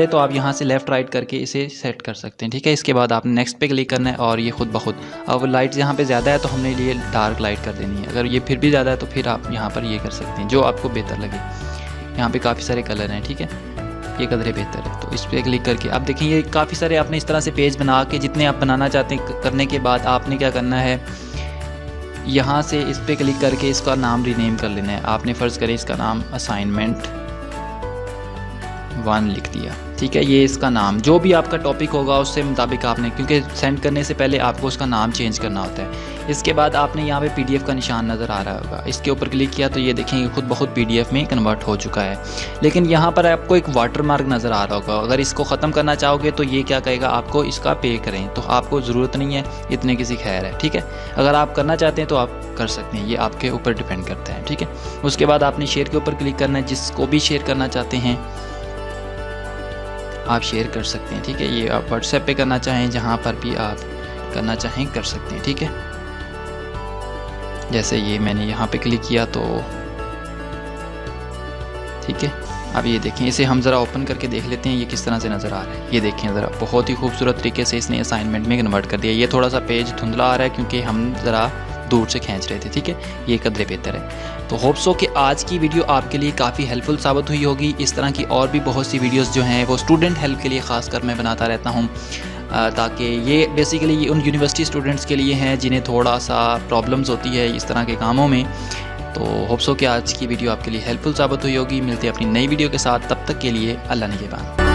तो आप यहाँ से लेफ़्ट राइट करके इसे सेट कर सकते हैं, ठीक है। इसके बाद आपने नेक्स्ट पे क्लिक करना है और ये खुद ब खुद, अब लाइट यहाँ पे ज़्यादा है तो हमने लिए डार्क लाइट कर देनी है। अगर ये फिर भी ज़्यादा है तो फिर आप यहाँ पर ये कर सकते हैं जो आपको बेहतर लगे। यहाँ पे काफ़ी सारे कलर हैं, ठीक है, ये कलर बेहतर है तो इस पर क्लिक करके अब देखें ये काफ़ी सारे आपने इस तरह से पेज बना के जितने आप बनाना चाहते हैं करने के बाद आपने क्या करना है, यहाँ से इस पर क्लिक करके इसका नाम रीनेम कर लेना है। आपने फ़र्ज़ करें इसका नाम असाइनमेंट 1 लिख दिया, ठीक है। ये इसका नाम जो भी आपका टॉपिक होगा उससे मुताबिक आपने, क्योंकि सेंड करने से पहले आपको उसका नाम चेंज करना होता है। इसके बाद आपने यहाँ पे PDF का निशान नज़र आ रहा होगा, इसके ऊपर क्लिक किया तो ये देखेंगे खुद ब खुद PDF में कन्वर्ट हो चुका है। लेकिन यहाँ पर आपको एक वाटर मार्क नज़र आ रहा होगा, अगर इसको ख़त्म करना चाहोगे तो ये क्या कहेगा आपको इसका पे करें, तो आपको ज़रूरत नहीं है, इतने किसी खैर है, ठीक है। अगर आप करना चाहते हैं तो आप कर सकते हैं, ये आपके ऊपर डिपेंड करता है, ठीक है। उसके बाद आपने शेयर के ऊपर क्लिक करना है, जिसको भी शेयर करना चाहते हैं आप शेयर कर सकते हैं, ठीक है। ये आप व्हाट्सएप पे करना चाहें, जहाँ पर भी आप करना चाहें कर सकते हैं, ठीक है। जैसे ये मैंने यहाँ पे क्लिक किया तो ठीक है। अब ये देखें, इसे हम ज़रा ओपन करके देख लेते हैं ये किस तरह से नज़र आ रहा है। ये देखें ज़रा, बहुत ही खूबसूरत तरीके से इसने असाइनमेंट में कन्वर्ट कर दिया। ये थोड़ा सा पेज धुंधला आ रहा है क्योंकि हम ज़रा दूर से खींच रहे थे, ठीक है, ये कदरे बेहतर है। तो होप सो कि आज की वीडियो आपके लिए काफ़ी हेल्पफुल साबित हुई होगी। इस तरह की और भी बहुत सी वीडियोस जो हैं वो स्टूडेंट हेल्प के लिए ख़ासकर मैं बनाता रहता हूँ, ताकि ये बेसिकली ये उन यूनिवर्सिटी स्टूडेंट्स के लिए हैं जिन्हें थोड़ा सा प्रॉब्लम्स होती है इस तरह के कामों में। तो होप सो कि आज की वीडियो आपके लिए हेल्पफुल साबित हुई होगी। मिलते हैं अपनी नई वीडियो के साथ, तब तक के लिए अल्लाह निगहबान।